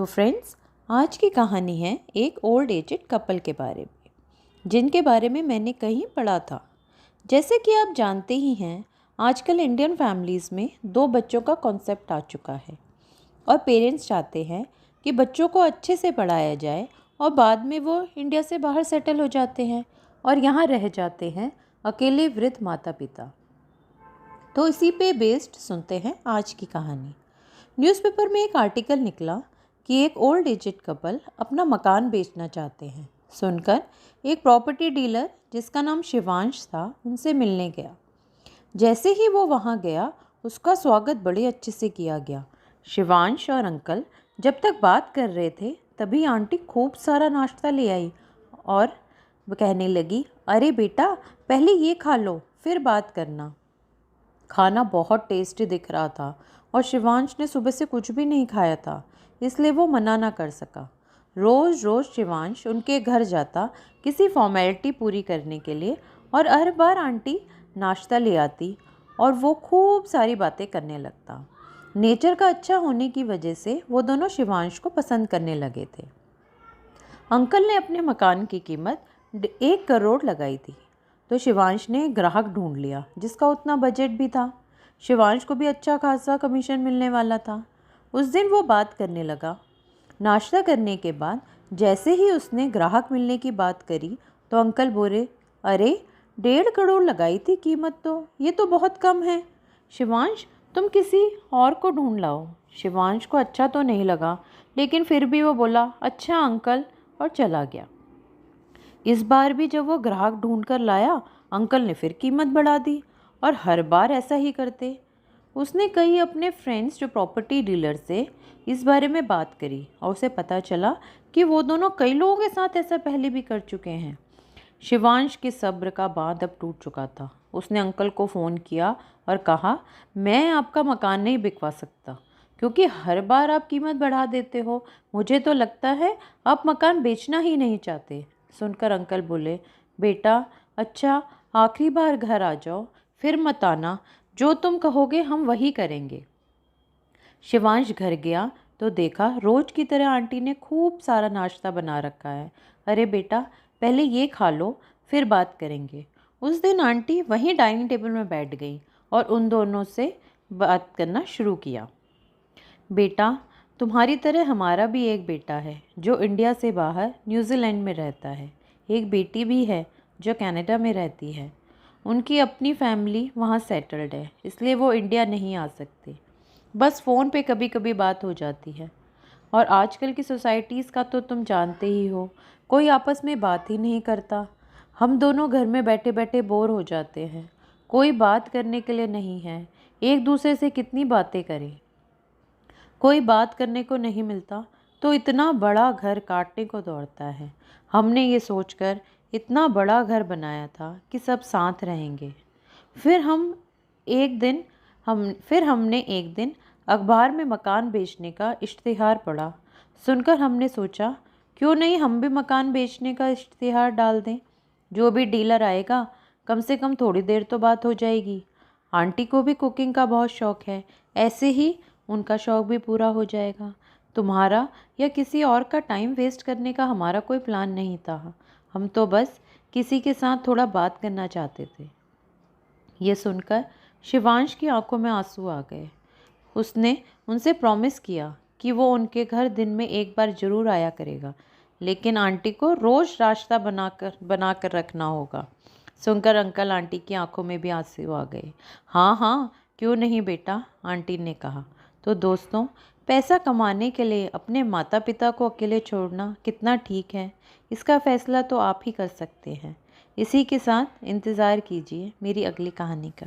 तो फ्रेंड्स, आज की कहानी है एक ओल्ड एजेड कपल के बारे में, जिनके बारे में मैंने कहीं पढ़ा था। जैसे कि आप जानते ही हैं, आजकल इंडियन फैमिलीज़ में 2 बच्चों का कॉन्सेप्ट आ चुका है और पेरेंट्स चाहते हैं कि बच्चों को अच्छे से पढ़ाया जाए और बाद में वो इंडिया से बाहर सेटल हो जाते हैं और यहाँ रह जाते हैं अकेले वृद्ध माता पिता। तो इसी पे बेस्ड सुनते हैं आज की कहानी। न्यूज़पेपर में एक आर्टिकल निकला कि एक ओल्ड एजेड कपल अपना मकान बेचना चाहते हैं। सुनकर एक प्रॉपर्टी डीलर जिसका नाम शिवांश था उनसे मिलने गया। जैसे ही वो वहाँ गया, उसका स्वागत बड़े अच्छे से किया गया। शिवांश और अंकल जब तक बात कर रहे थे तभी आंटी खूब सारा नाश्ता ले आई और वो कहने लगी, अरे बेटा, पहले ये खा लो फिर बात करना। खाना बहुत टेस्टी दिख रहा था और शिवांश ने सुबह से कुछ भी नहीं खाया था, इसलिए वो मना ना कर सका। रोज़ रोज़ शिवांश उनके घर जाता किसी फॉर्मेलिटी पूरी करने के लिए और हर बार आंटी नाश्ता ले आती और वो खूब सारी बातें करने लगता। नेचर का अच्छा होने की वजह से वो दोनों शिवांश को पसंद करने लगे थे। अंकल ने अपने मकान की कीमत 1 करोड़ लगाई थी, तो शिवांश ने ग्राहक ढूंढ लिया जिसका उतना बजट भी था। शिवांश को भी अच्छा खासा कमीशन मिलने वाला था। उस दिन वो बात करने लगा। नाश्ता करने के बाद जैसे ही उसने ग्राहक मिलने की बात करी तो अंकल बोले, अरे 1.5 करोड़ लगाई थी कीमत, तो ये तो बहुत कम है। शिवांश, तुम किसी और को ढूंढ लाओ। शिवांश को अच्छा तो नहीं लगा, लेकिन फिर भी वो बोला, अच्छा अंकल, और चला गया। इस बार भी जब वो ग्राहक ढूंढ कर लाया, अंकल ने फिर कीमत बढ़ा दी और हर बार ऐसा ही करते। उसने कई अपने फ्रेंड्स जो प्रॉपर्टी डीलर से इस बारे में बात करी और उसे पता चला कि वो दोनों कई लोगों के साथ ऐसा पहले भी कर चुके हैं। शिवांश के सब्र का बांध अब टूट चुका था। उसने अंकल को फ़ोन किया और कहा, मैं आपका मकान नहीं बिकवा सकता क्योंकि हर बार आप कीमत बढ़ा देते हो। मुझे तो लगता है आप मकान बेचना ही नहीं चाहते। सुनकर अंकल बोले, बेटा, अच्छा आखिरी बार घर आ जाओ, फिर मत आना। जो तुम कहोगे हम वही करेंगे। शिवांश घर गया तो देखा रोज की तरह आंटी ने खूब सारा नाश्ता बना रखा है। अरे बेटा, पहले ये खा लो फिर बात करेंगे। उस दिन आंटी वहीं डाइनिंग टेबल में बैठ गई और उन दोनों से बात करना शुरू किया। बेटा, तुम्हारी तरह हमारा भी एक बेटा है जो इंडिया से बाहर न्यूजीलैंड में रहता है। एक बेटी भी है जो कनाडा में रहती है। उनकी अपनी फैमिली वहाँ सेटल्ड है, इसलिए वो इंडिया नहीं आ सकते। बस फ़ोन पे कभी कभी बात हो जाती है। और आजकल की सोसाइटीज़ का तो तुम जानते ही हो, कोई आपस में बात ही नहीं करता। हम दोनों घर में बैठे बैठे बोर हो जाते हैं। कोई बात करने के लिए नहीं है। एक दूसरे से कितनी बातें करें। कोई बात करने को नहीं मिलता तो इतना बड़ा घर काटने को दौड़ता है। हमने ये सोचकर इतना बड़ा घर बनाया था कि सब साथ रहेंगे। फिर हम एक दिन फिर हमने एक दिन अखबार में मकान बेचने का इश्तिहार पढ़ा। सुनकर हमने सोचा, क्यों नहीं हम भी मकान बेचने का इश्तिहार डाल दें। जो भी डीलर आएगा, कम से कम थोड़ी देर तो बात हो जाएगी। आंटी को भी कुकिंग का बहुत शौक़ है, ऐसे ही उनका शौक़ भी पूरा हो जाएगा। तुम्हारा या किसी और का टाइम वेस्ट करने का हमारा कोई प्लान नहीं था। हम तो बस किसी के साथ थोड़ा बात करना चाहते थे। ये सुनकर शिवांश की आंखों में आंसू आ गए। उसने उनसे प्रॉमिस किया कि वो उनके घर दिन में एक बार ज़रूर आया करेगा, लेकिन आंटी को रोज़ नाश्ता बनाकर रखना होगा। सुनकर अंकल आंटी की आंखों में भी आंसू आ गए। हाँ हाँ, क्यों नहीं बेटा, आंटी ने कहा। तो दोस्तों, पैसा कमाने के लिए अपने माता पिता को अकेले छोड़ना कितना ठीक है, इसका फ़ैसला तो आप ही कर सकते हैं। इसी के साथ इंतज़ार कीजिए मेरी अगली कहानी का।